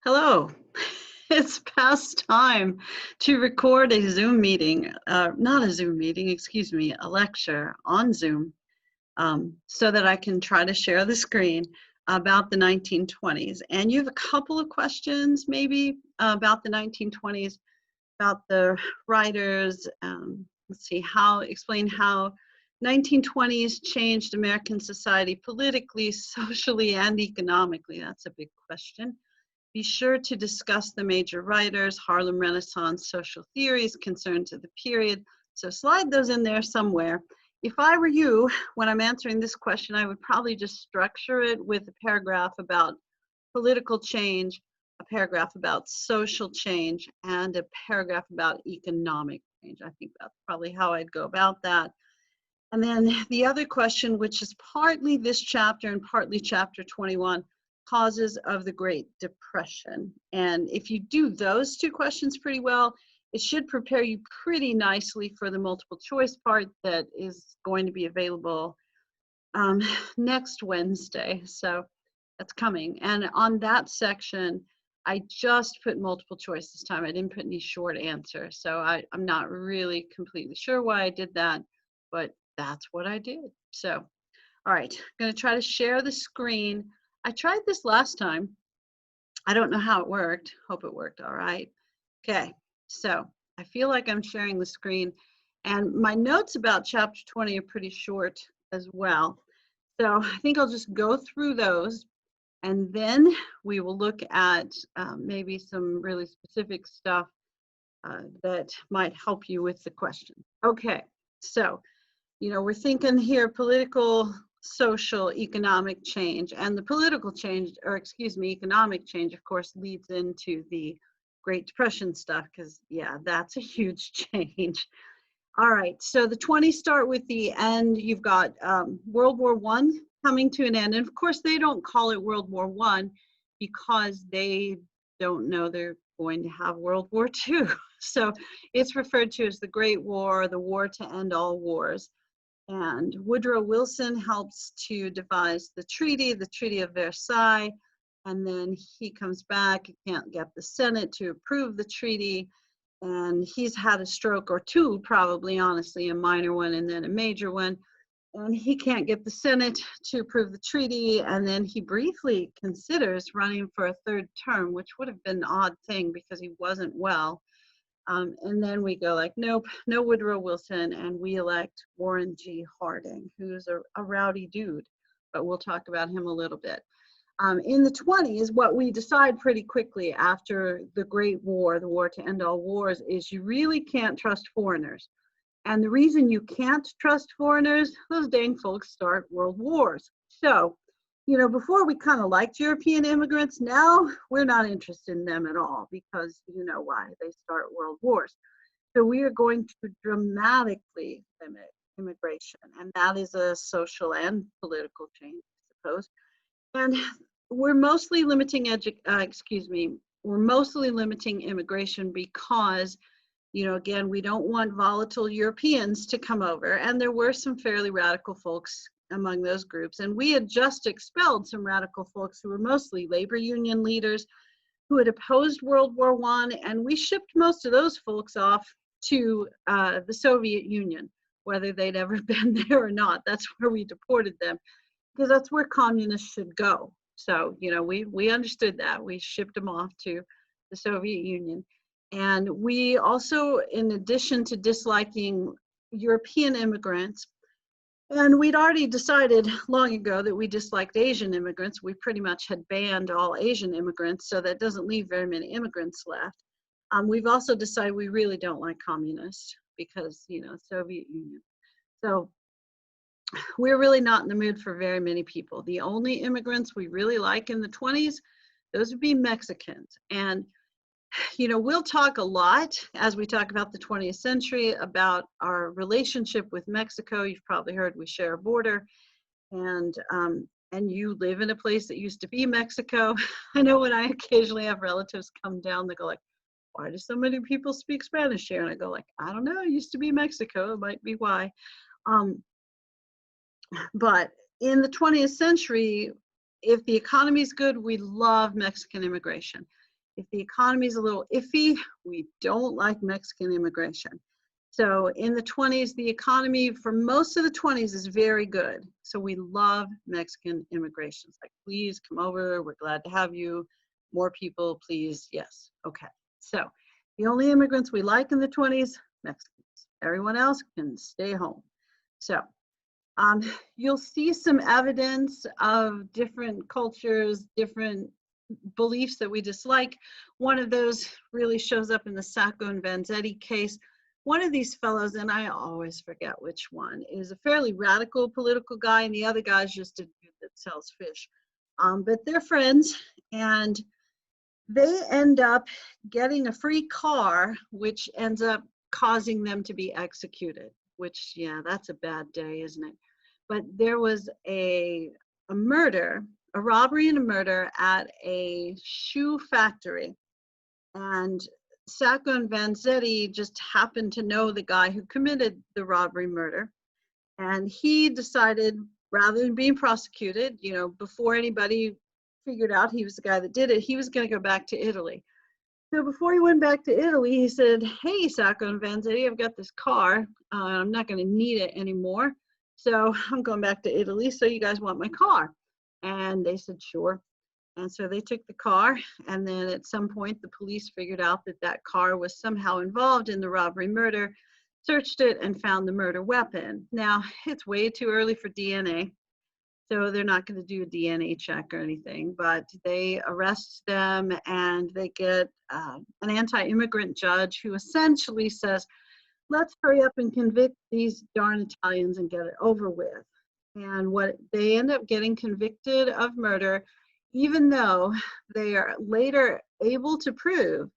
Hello. It's past time to record a Zoom meeting, not a Zoom meeting, excuse me, a lecture on Zoom, so that I can try to share the screen about the 1920s. And you have a couple of questions maybe about the 1920s, about the writers. Let's see, explain how 1920s changed American society politically, socially, and economically. That's a big question. Be sure to discuss the major writers, Harlem Renaissance, social theories, concerns of the period. So slide those in there somewhere. If I were you, when I'm answering this question, I would probably just structure it with a paragraph about political change, a paragraph about social change, and a paragraph about economic change. I think that's probably how I'd go about that. And then the other question, which is partly this chapter and partly chapter 21, causes of the Great Depression. And if you do those two questions pretty well, it should prepare you pretty nicely for the multiple choice part that is going to be available next Wednesday. So that's coming. And on that section, I just put multiple choice this time. I didn't put any short answer. So I'm not really completely sure why I did that, but that's what I did. So, all right, I'm going to try to share the screen. I tried this last time. I don't know how it worked. Hope it worked all right. Okay, so I feel like I'm sharing the screen, and my notes about chapter 20 are pretty short as well. So I think I'll just go through those, and then we will look at maybe some really specific stuff that might help you with the question. Okay, so we're thinking here political, social, economic change, and the political change, or excuse me, economic change, of course, leads into the Great Depression stuff, because yeah, that's a huge change. All right, so the 20s start with the end. You've got World War I coming to an end, and of course they don't call it World War I because they don't know they're going to have World War II. So it's referred to as the Great War, the war to end all wars. And Woodrow Wilson helps to devise the Treaty of Versailles, and then he comes back, he can't get the Senate to approve the treaty, and he's had a stroke or two, probably, honestly, a minor one and then a major one, and he can't get the Senate to approve the treaty, and then he briefly considers running for a third term, which would have been an odd thing because he wasn't well. And then we go like, nope, no Woodrow Wilson, and we elect Warren G. Harding, who's a rowdy dude, but we'll talk about him a little bit. In the 20s, what we decide pretty quickly after the Great War, the war to end all wars, is you really can't trust foreigners. And the reason you can't trust foreigners, those dang folks start world wars. So, before we kind of liked European immigrants, now we're not interested in them at all because you know why, they start world wars. So we are going to dramatically limit immigration, and that is a social and political change, I suppose. And we're mostly limiting we're mostly limiting immigration because, again, we don't want volatile Europeans to come over, and there were some fairly radical folks among those groups. And we had just expelled some radical folks who were mostly labor union leaders who had opposed World War I, and we shipped most of those folks off to the Soviet Union, whether they'd ever been there or not. That's where we deported them, because that's where communists should go. So, we understood that. We shipped them off to the Soviet Union. And we also, in addition to disliking European immigrants, and we'd already decided long ago that we disliked Asian immigrants. We pretty much had banned all Asian immigrants, so that doesn't leave very many immigrants left. We've also decided we really don't like communists because, Soviet Union. So we're really not in the mood for very many people. The only immigrants we really like in the 20s, those would be Mexicans. And we'll talk a lot as we talk about the 20th century about our relationship with Mexico. You've probably heard we share a border, and you live in a place that used to be Mexico. I know when I occasionally have relatives come down, they go like, why do so many people speak Spanish here? And I go like, I don't know, it used to be Mexico, it might be why. But in the 20th century, if the economy is good, we love Mexican immigration. if the economy is a little iffy, we don't like Mexican immigration. So in the 20s, the economy for most of the 20s is very good. So we love Mexican immigration. It's like, please come over. We're glad to have you. More people, please. Yes. Okay. So the only immigrants we like in the 20s, Mexicans. Everyone else can stay home. So you'll see some evidence of different cultures, different beliefs that we dislike. One of those really shows up in the Sacco and Vanzetti case. One of these fellows, and I always forget which one, is a fairly radical political guy, and the other guy's just a dude that sells fish. But they're friends, and they end up getting a free car, which ends up causing them to be executed, which, yeah, that's a bad day, isn't it? But there was a murder, a robbery and a murder at a shoe factory. And Sacco and Vanzetti just happened to know the guy who committed the robbery murder. And he decided, rather than being prosecuted, you know, before anybody figured out he was the guy that did it, he was going to go back to Italy. So before he went back to Italy, he said, hey, Sacco and Vanzetti, I've got this car. I'm not going to need it anymore. So I'm going back to Italy. So you guys want my car? And they said, sure. And so they took the car. And then at some point, the police figured out that that car was somehow involved in the robbery murder, searched it, and found the murder weapon. Now, it's way too early for DNA. So they're not going to do a DNA check or anything, but they arrest them and they get an anti-immigrant judge who essentially says, let's hurry up and convict these darn Italians and get it over with. And what they end up getting convicted of murder, even though they are later able to prove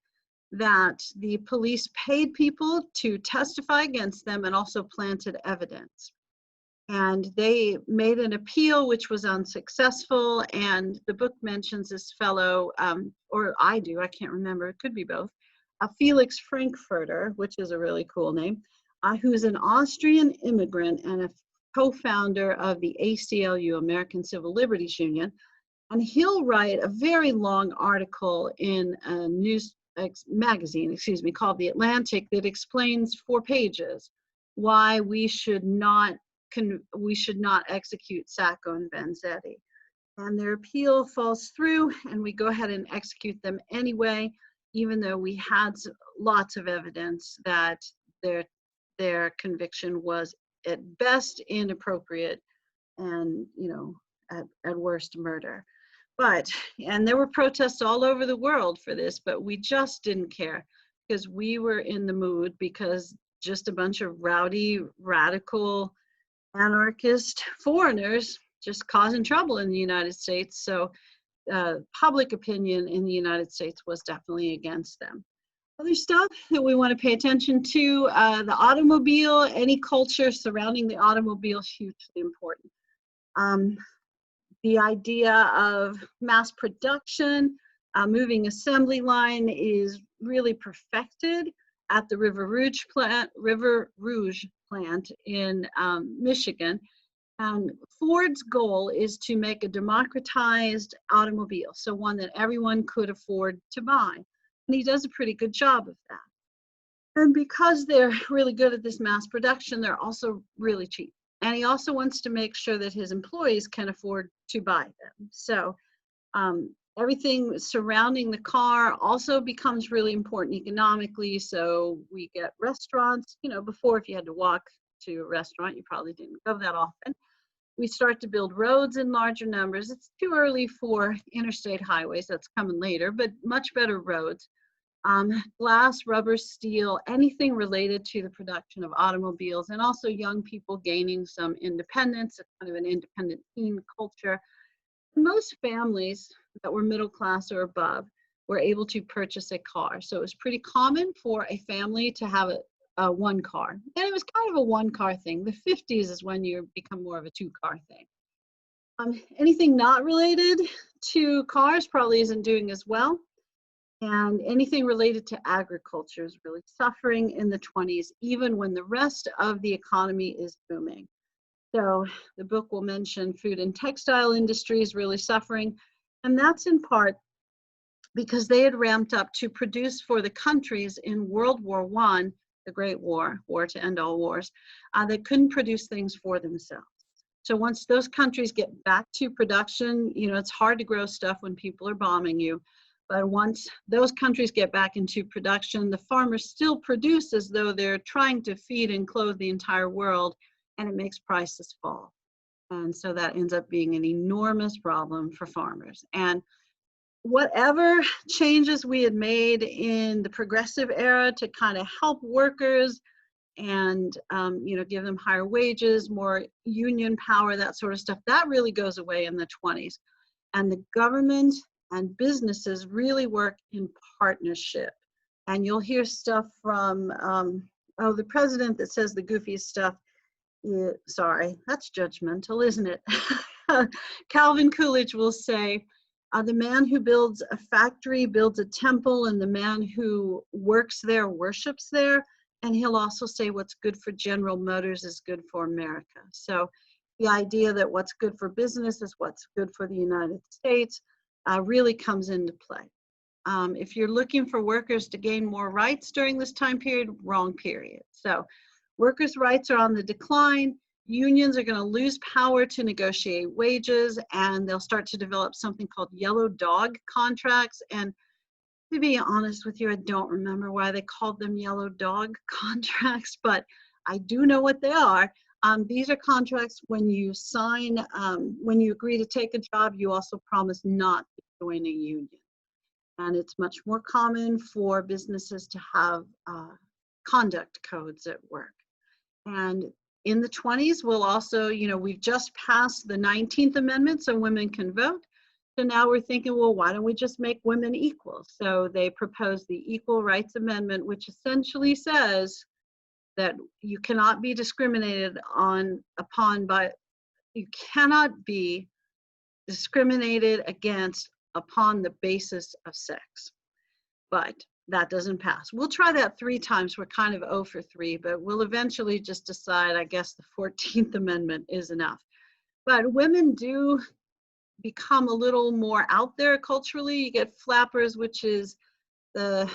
that the police paid people to testify against them and also planted evidence. And they made an appeal, which was unsuccessful. And the book mentions this fellow, or I do, I can't remember, it could be both, Felix Frankfurter, which is a really cool name, who's an Austrian immigrant and a co-founder of the ACLU, American Civil Liberties Union. And he'll write a very long article in a magazine, called The Atlantic, that explains 4 pages why we should not execute Sacco and Vanzetti. And their appeal falls through, and we go ahead and execute them anyway, even though we had lots of evidence that their conviction was at best inappropriate and, you know, at worst murder. But, and there were protests all over the world for this, but we just didn't care because we were in the mood, because just a bunch of rowdy, radical, anarchist foreigners just causing trouble in the United States. So public opinion in the United States was definitely against them. Other stuff that we want to pay attention to, the automobile, any culture surrounding the automobile is hugely important. The idea of mass production, moving assembly line is really perfected at the River Rouge plant in Michigan. And Ford's goal is to make a democratized automobile, so one that everyone could afford to buy. And he does a pretty good job of that. And because they're really good at this mass production, they're also really cheap. And he also wants to make sure that his employees can afford to buy them. So everything surrounding the car also becomes really important economically. So we get restaurants. You know, before, if you had to walk to a restaurant, you probably didn't go that often. We start to build roads in larger numbers. It's too early for interstate highways, that's coming later, but much better roads. Glass, rubber, steel, anything related to the production of automobiles, and also young people gaining some independence, kind of an independent teen culture. Most families that were middle class or above were able to purchase a car. So it was pretty common for a family to have a one car. And it was kind of a one car thing. The 50s is when you become more of a 2-car thing. Anything not related to cars probably isn't doing as well. And anything related to agriculture is really suffering in the 20s, even when the rest of the economy is booming. So the book will mention food and textile industry is really suffering. And that's in part because they had ramped up to produce for the countries in World War I, the Great War, war to end all wars, that couldn't produce things for themselves. So once those countries get back to production, you know, it's hard to grow stuff when people are bombing you. But once those countries get back into production, the farmers still produce as though they're trying to feed and clothe the entire world, and it makes prices fall. And so that ends up being an enormous problem for farmers. And whatever changes we had made in the progressive era to kind of help workers and you know, give them higher wages, more union power, that sort of stuff, that really goes away in the 20s. And the government and businesses really work in partnership. And you'll hear stuff from, oh, the president that says the goofiest stuff. Yeah, sorry, that's judgmental, isn't it? Calvin Coolidge will say, the man who builds a factory builds a temple, and the man who works there worships there. And he'll also say what's good for General Motors is good for America. So the idea that what's good for business is what's good for the United States really comes into play. If you're looking for workers to gain more rights during this time period, wrong period. So workers' rights are on the decline. Unions are going to lose power to negotiate wages, and they'll start to develop something called yellow dog contracts. And to be honest with you, I don't remember why they called them yellow dog contracts, but I do know what they are. These are contracts when you sign, when you agree to take a job, you also promise not to join a union. And it's much more common for businesses to have conduct codes at work. And in the 20s, we'll also, you know, we've just passed the 19th Amendment so women can vote. So now we're thinking, well, why don't we just make women equal? So they proposed the Equal Rights Amendment, which essentially says that you cannot be discriminated upon by, you cannot be discriminated against upon the basis of sex. But that doesn't pass. We'll try that 3 times. We're kind of 0 for 3, but we'll eventually just decide, I guess the 14th Amendment is enough. But women do become a little more out there culturally. You get flappers, which is the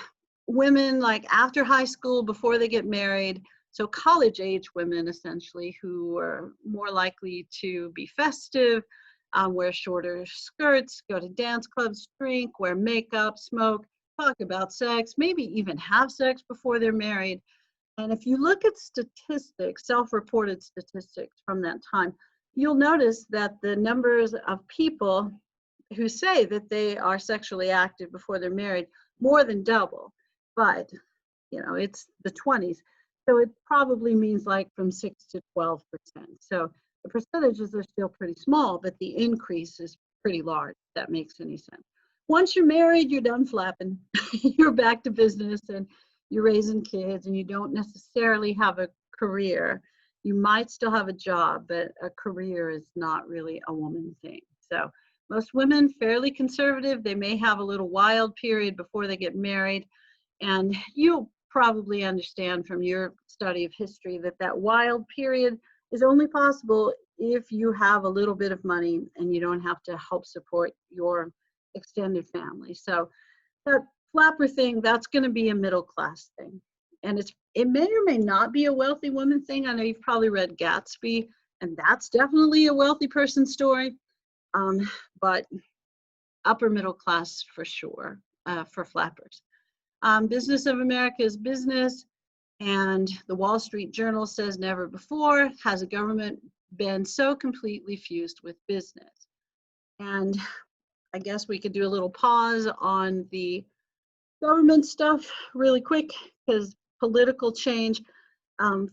women like after high school, before they get married. So college age women essentially, who are more likely to be festive, wear shorter skirts, go to dance clubs, drink, wear makeup, smoke, talk about sex, maybe even have sex before they're married. And if you look at statistics, self-reported statistics from that time, you'll notice that the numbers of people who say that they are sexually active before they're married more than double. But, you know, it's the 20s. So it probably means like from 6 to 12%. So the percentages are still pretty small, but the increase is pretty large, if that makes any sense. Once you're married, you're done flapping. You're back to business and you're raising kids, and you don't necessarily have a career. You might still have a job, but a career is not really a woman thing. So most women, fairly conservative. They may have a little wild period before they get married. And you'll probably understand from your study of history that that wild period is only possible if you have a little bit of money and you don't have to help support your extended family. So that flapper thing, that's going to be a middle class thing. And it may or may not be a wealthy woman thing. I know you've probably read Gatsby, and that's definitely a wealthy person story. But upper middle class for sure, for flappers. Business of America is business, and the Wall Street Journal says never before has a government been so completely fused with business. And I guess we could do a little pause on the government stuff really quick, because political change,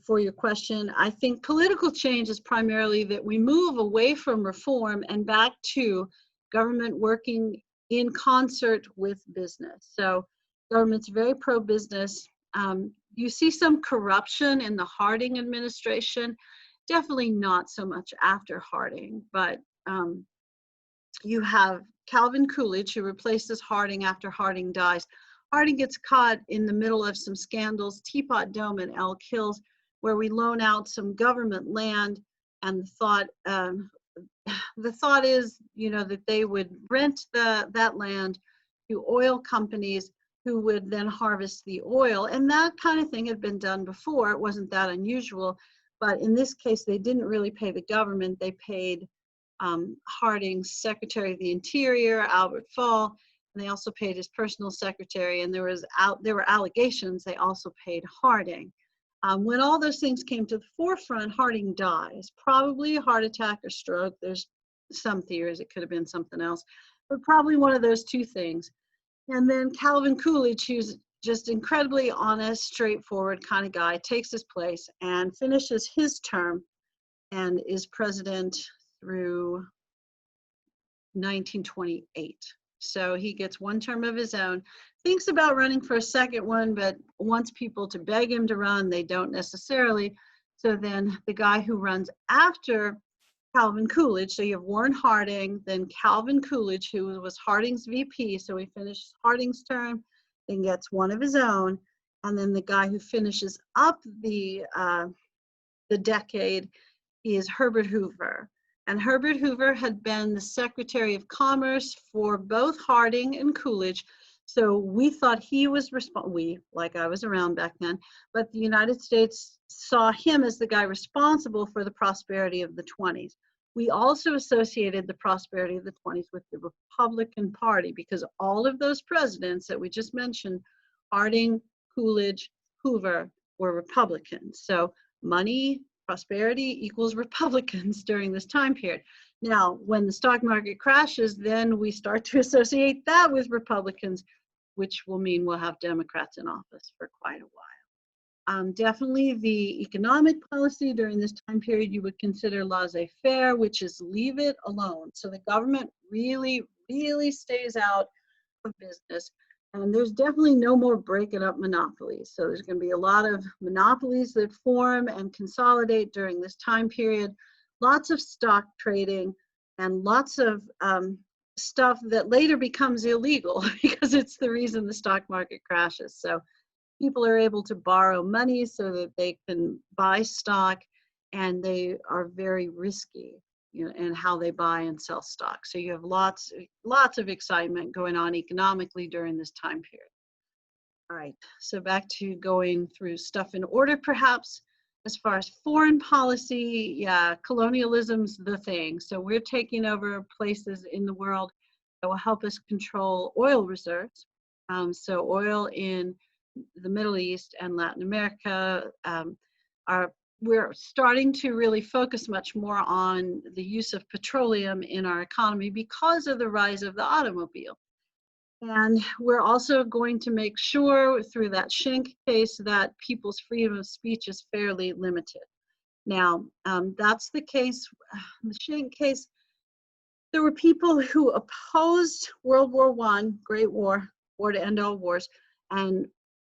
for your question, I think political change is primarily that we move away from reform and back to government working in concert with business. So government's very pro-business. You see some corruption in the Harding administration, definitely not so much after Harding, but you have Calvin Coolidge, who replaces Harding after Harding dies. Harding gets caught in the middle of some scandals, Teapot Dome and Elk Hills, where we loan out some government land, and the thought is, you know, that they would rent that land to oil companies who would then harvest the oil. And that kind of thing had been done before. It wasn't that unusual. But in this case, they didn't really pay the government. They paid Harding's Secretary of the Interior, Albert Fall, and they also paid his personal secretary. And there were allegations they also paid Harding. When all those things came to the forefront, Harding dies, probably a heart attack or stroke. There's some theories it could have been something else, but probably one of those two things. And then Calvin Coolidge, who's just incredibly honest, straightforward kind of guy, takes his place and finishes his term and is president through 1928. So he gets one term of his own, thinks about running for a second one, but wants people to beg him to run. They don't necessarily. So then the guy who runs after Calvin Coolidge, so you have Warren Harding, then Calvin Coolidge, who was Harding's VP, so he finishes Harding's term, then gets one of his own, and then the guy who finishes up the decade is Herbert Hoover. And Herbert Hoover had been the Secretary of Commerce for both Harding and Coolidge. So we thought he was like I was around back then, but the United States saw him as the guy responsible for the prosperity of the 20s. We also associated the prosperity of the 20s with the Republican Party because all of those presidents that we just mentioned, Harding, Coolidge, Hoover, were Republicans. So money, prosperity equals Republicans during this time period. Now, when the stock market crashes, then we start to associate that with Republicans, which will mean we'll have Democrats in office for quite a while. Definitely the economic policy during this time period you would consider laissez-faire, which is leave it alone. So the government really, really stays out of business. And there's definitely no more breaking up monopolies. So there's going to be a lot of monopolies that form and consolidate during this time period. Lots of stock trading and lots of stuff that later becomes illegal because it's the reason the stock market crashes. So people are able to borrow money so that they can buy stock, and they are very risky, in how they buy and sell stock. So you have lots of excitement going on economically during this time period. All right, so back to going through stuff in order, perhaps. As far as foreign policy, yeah, colonialism's the thing. So we're taking over places in the world that will help us control oil reserves. So oil in the Middle East and Latin America we're starting to really focus much more on the use of petroleum in our economy because of the rise of the automobile. And we're also going to make sure through that Schenck case that people's freedom of speech is fairly limited. Now, that's the case, the Schenck case. There were people who opposed World War I, Great War, war to end all wars, and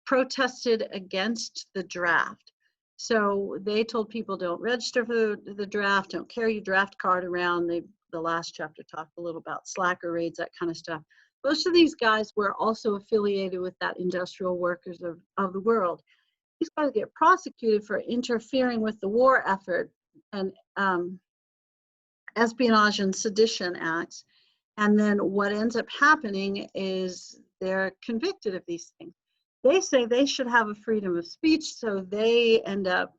protested against the draft. So they told people don't register for the draft, don't carry your draft card around. The last chapter talked a little about slacker raids, that kind of stuff. Most of these guys were also affiliated with that industrial workers of the world. These guys get prosecuted for interfering with the war effort and espionage and sedition acts. And then what ends up happening is they're convicted of these things. They say they should have a freedom of speech, so they end up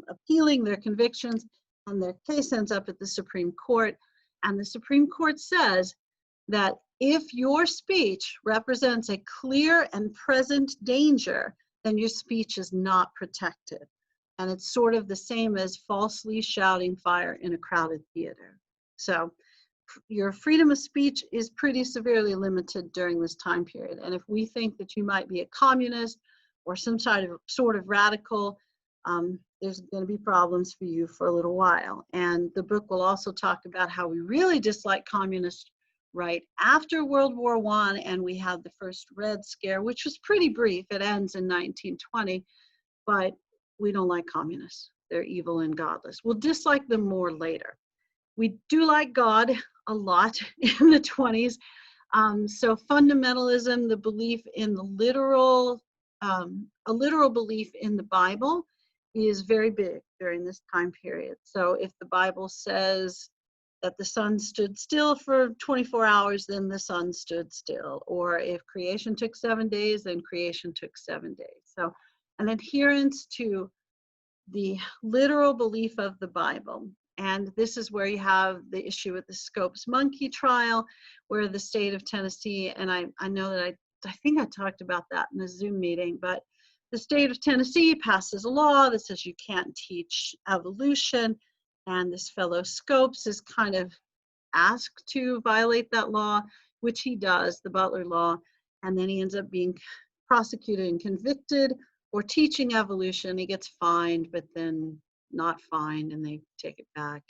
appealing their convictions, and their case ends up at the Supreme Court. And the Supreme Court says that if your speech represents a clear and present danger, then your speech is not protected. And it's sort of the same as falsely shouting fire in a crowded theater. So your freedom of speech is pretty severely limited during this time period. And if we think that you might be a communist or some sort of radical, there's going to be problems for you for a little while. And the book will also talk about how we really dislike communists right after World War I, and we had the first Red Scare, which was pretty brief. It ends in 1920, but we don't like communists. They're evil and godless. We'll dislike them more later. We do like God a lot in the 20s. So fundamentalism, the belief in the literal, a literal belief in the Bible is very big during this time period. So if the Bible says that the sun stood still for 24 hours, then the sun stood still. Or if creation took 7 days, then creation took 7 days. So an adherence to the literal belief of the Bible. And this is where you have the issue with the Scopes monkey trial, where the state of Tennessee, and I know that I think I talked about that in a Zoom meeting, but the state of Tennessee passes a law that says you can't teach evolution, and this fellow Scopes is kind of asked to violate that law, which he does, the Butler Law, and then he ends up being prosecuted and convicted for teaching evolution. He gets fined, but then not fined, and they take it back.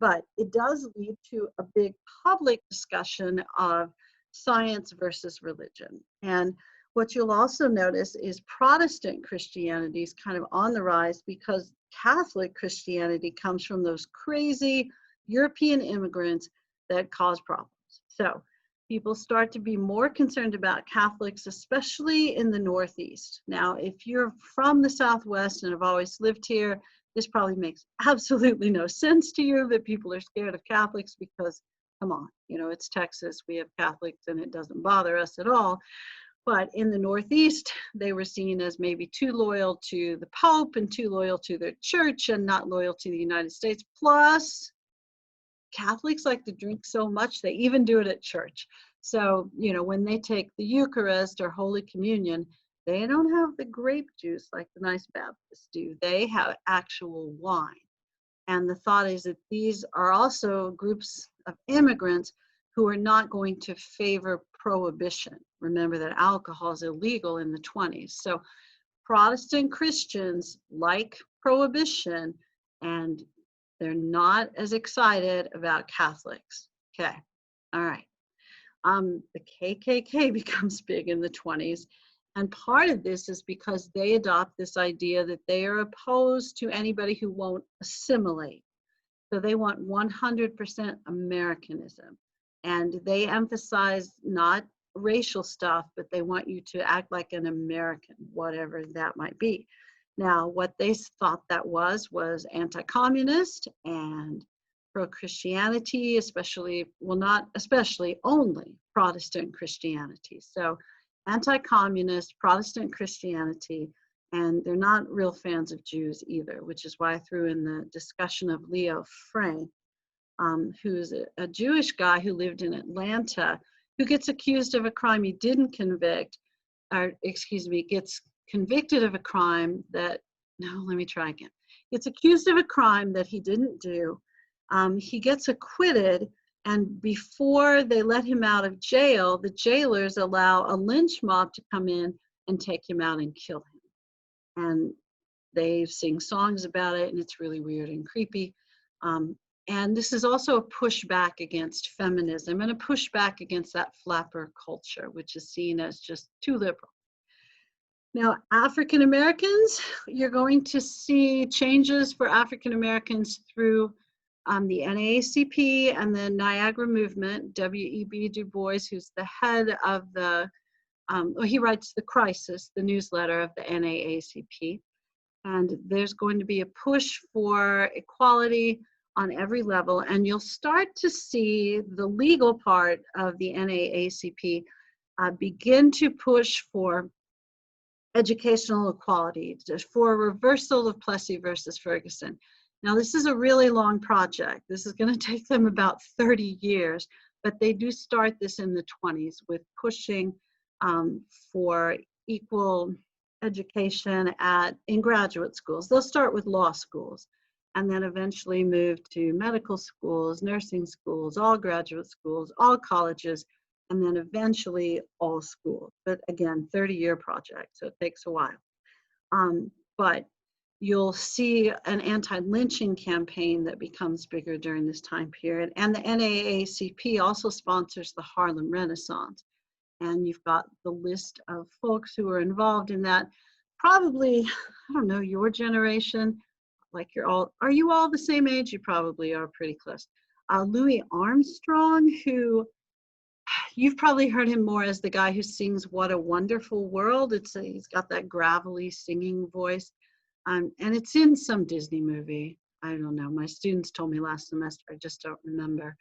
But it does lead to a big public discussion of science versus religion. And what you'll also notice is Protestant Christianity is kind of on the rise because Catholic Christianity comes from those crazy European immigrants that cause problems. So people start to be more concerned about Catholics, especially in the Northeast. Now, if you're from the Southwest and have always lived here, this probably makes absolutely no sense to you that people are scared of Catholics because, come on, it's Texas, we have Catholics and it doesn't bother us at all. But in the Northeast, they were seen as maybe too loyal to the Pope and too loyal to their church and not loyal to the United States. Plus, Catholics like to drink so much, they even do it at church. So, when they take the Eucharist or Holy Communion, they don't have the grape juice like the nice Baptists do. They have actual wine. And the thought is that these are also groups of immigrants who are not going to favor prohibition. Remember that alcohol is illegal in the 20s. So Protestant Christians like prohibition, and they're not as excited about Catholics. Okay, all right. The KKK becomes big in the 20s. And part of this is because they adopt this idea that they are opposed to anybody who won't assimilate. So they want 100% Americanism. And they emphasize not racial stuff, but they want you to act like an American, whatever that might be. Now, what they thought that was anti-communist and pro-Christianity, especially, well, not especially, only Protestant Christianity. So anti-communist Protestant Christianity, and they're not real fans of Jews either, which is why I threw in the discussion of Leo Frank, who's a Jewish guy who lived in Atlanta, who gets accused of a crime he didn't convict, or gets convicted of a crime that, no, let me try again. Gets accused of a crime that he didn't do. He gets acquitted, and before they let him out of jail, the jailers allow a lynch mob to come in and take him out and kill him. And they sing songs about it, and it's really weird and creepy. And this is also a pushback against feminism and a pushback against that flapper culture, which is seen as just too liberal. Now, African Americans, you're going to see changes for African Americans through the NAACP and the Niagara Movement. W.E.B. Du Bois, who's the head of he writes The Crisis, the newsletter of the NAACP. And there's going to be a push for equality on every level. And you'll start to see the legal part of the NAACP begin to push for educational equality, for a reversal of Plessy versus Ferguson. Now, this is a really long project. This is going to take them about 30 years, but they do start this in the 20s with pushing for equal education in graduate schools. They'll start with law schools and then eventually move to medical schools, nursing schools, all graduate schools, all colleges, and then eventually all schools. But again, 30-year project, so it takes a while. But you'll see an anti-lynching campaign that becomes bigger during this time period. And the NAACP also sponsors the Harlem Renaissance. And you've got the list of folks who are involved in that. Probably, I don't know, your generation, are you all the same age? You probably are pretty close. Louis Armstrong, who you've probably heard him more as the guy who sings What a Wonderful World. He's got that gravelly singing voice. And it's in some Disney movie. I don't know. My students told me last semester. I just don't remember.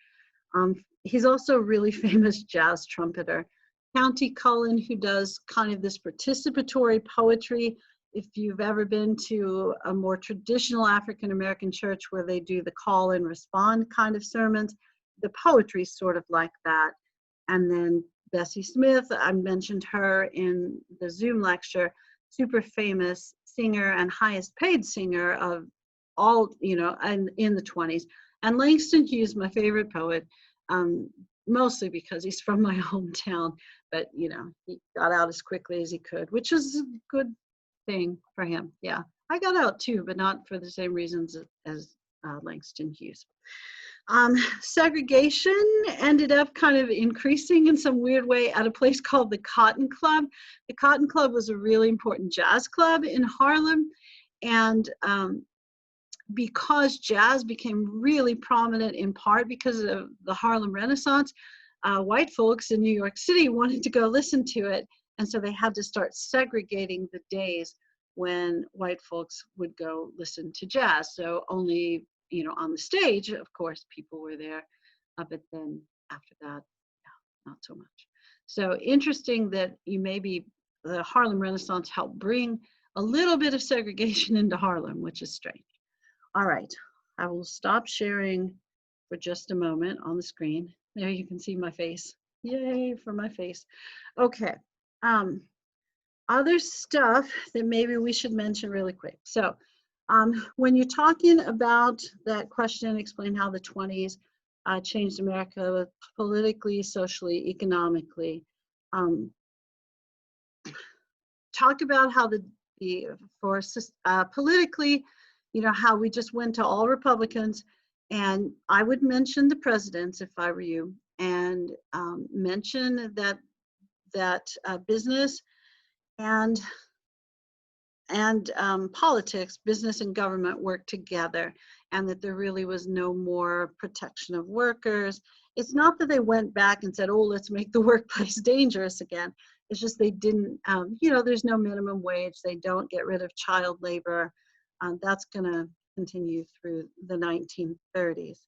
He's also a really famous jazz trumpeter. County Cullen, who does kind of this participatory poetry. If you've ever been to a more traditional African American church where they do the call and respond kind of sermons, the poetry is sort of like that. And then Bessie Smith, I mentioned her in the Zoom lecture, super famous singer and highest paid singer of all, and in the 20s. And Langston Hughes, my favorite poet, mostly because he's from my hometown, but he got out as quickly as he could, which is a good thing for him. Yeah, I got out too, but not for the same reasons as Langston Hughes. Segregation ended up kind of increasing in some weird way at a place called the Cotton Club. The Cotton Club was a really important jazz club in Harlem, and because jazz became really prominent in part because of the Harlem Renaissance, white folks in New York City wanted to go listen to it, and so they had to start segregating the days when white folks would go listen to jazz. So only on the stage, of course, people were there, but then after that, not so much. So interesting that the Harlem Renaissance helped bring a little bit of segregation into Harlem, which is strange. All right, I will stop sharing for just a moment on the screen. There you can see my face. Yay for my face. Okay, other stuff that maybe we should mention really quick. So when you're talking about that question, explain how the 20s changed America politically, socially, economically. Talk about how politically, how we just went to all Republicans, and I would mention the presidents if I were you, and mention that business and politics, business and government work together, and that there really was no more protection of workers. It's not that they went back and said, oh, let's make the workplace dangerous again. It's just they didn't, there's no minimum wage. They don't get rid of child labor. That's going to continue through the 1930s.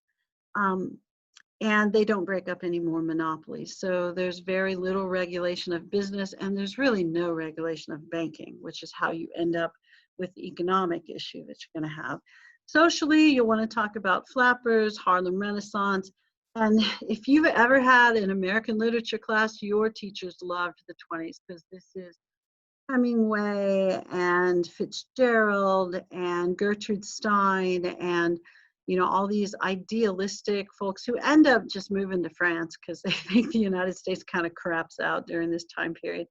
And they don't break up any more monopolies. So there's very little regulation of business, and there's really no regulation of banking, which is how you end up with the economic issue that you're going to have. Socially, you'll want to talk about flappers, Harlem Renaissance. And if you've ever had an American literature class, your teachers loved the 20s, because this is Hemingway and Fitzgerald and Gertrude Stein and all these idealistic folks who end up just moving to France because they think the United States kind of craps out during this time period.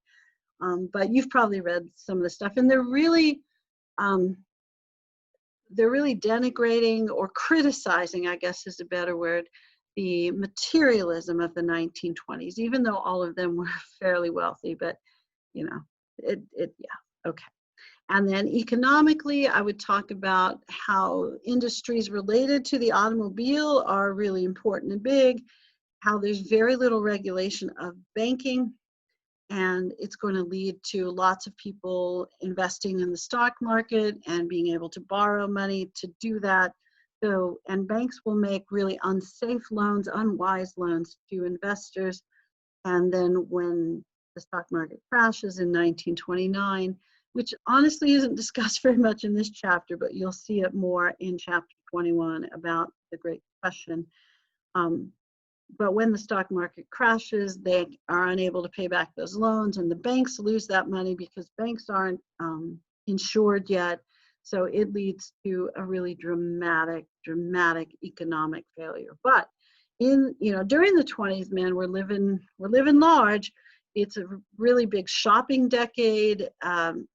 But you've probably read some of the stuff, and they're really denigrating or criticizing, I guess is a better word, the materialism of the 1920s, even though all of them were fairly wealthy, but okay. And then economically, I would talk about how industries related to the automobile are really important and big, how there's very little regulation of banking, and it's going to lead to lots of people investing in the stock market and being able to borrow money to do that. So, and banks will make really unsafe loans, unwise loans to investors. And then when the stock market crashes in 1929, which honestly isn't discussed very much in this chapter, but you'll see it more in chapter 21 about the Great Depression. But when the stock market crashes, they are unable to pay back those loans, and the banks lose that money because banks aren't insured yet. So it leads to a really dramatic economic failure. But during the 20s, man, we're living large. It's a really big shopping decade.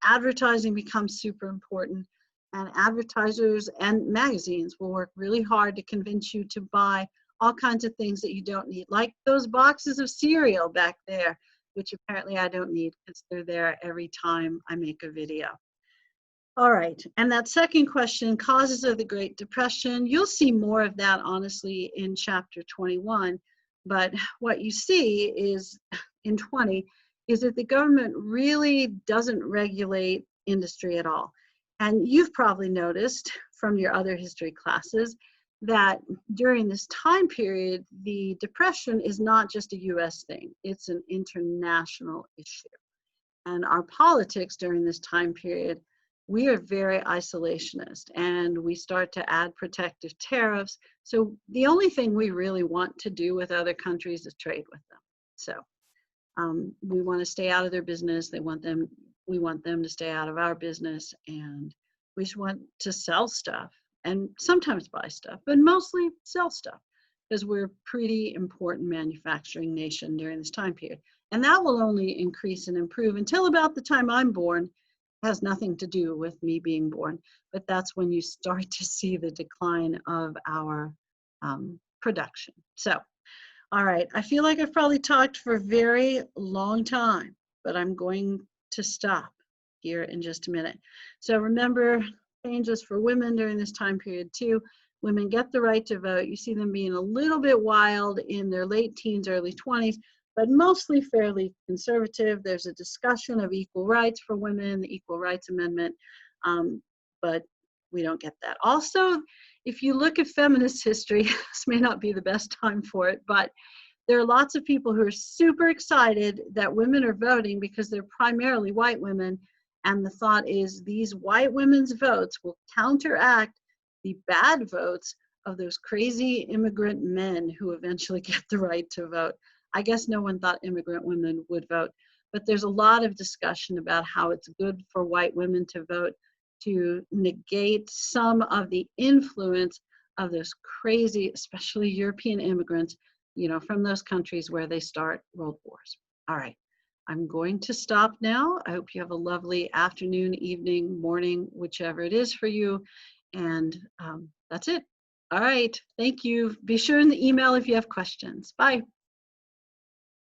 Advertising becomes super important, and advertisers and magazines will work really hard to convince you to buy all kinds of things that you don't need, like those boxes of cereal back there, which apparently I don't need because they're there every time I make a video. All right, and that second question, causes of the Great Depression, you'll see more of that honestly in chapter 21, but what you see is in 20 is that the government really doesn't regulate industry at all. And you've probably noticed from your other history classes that during this time period, the Depression is not just a US thing, it's an international issue. And our politics during this time period, we are very isolationist and we start to add protective tariffs. So the only thing we really want to do with other countries is trade with them. So we want to stay out of their business. We want them to stay out of our business, and we just want to sell stuff and sometimes buy stuff, but mostly sell stuff because we're a pretty important manufacturing nation during this time period. And that will only increase and improve until about the time I'm born. It has nothing to do with me being born, but that's when you start to see the decline of our production. So, all right, I feel like I've probably talked for a very long time, but I'm going to stop here in just a minute. So remember, changes for women during this time period too. Women get the right to vote. You see them being a little bit wild in their late teens, early 20s, but mostly fairly conservative. There's a discussion of equal rights for women, the Equal Rights Amendment, but we don't get that. Also, if you look at feminist history, this may not be the best time for it, but there are lots of people who are super excited that women are voting because they're primarily white women. And the thought is these white women's votes will counteract the bad votes of those crazy immigrant men who eventually get the right to vote. I guess no one thought immigrant women would vote, but there's a lot of discussion about how it's good for white women to vote to negate some of the influence of those crazy, especially European immigrants, you know, from those countries where they start world wars. All right, I'm going to stop now. I hope you have a lovely afternoon, evening, morning, whichever it is for you. And that's it. All right, thank you. Be sure in the email if you have questions. Bye.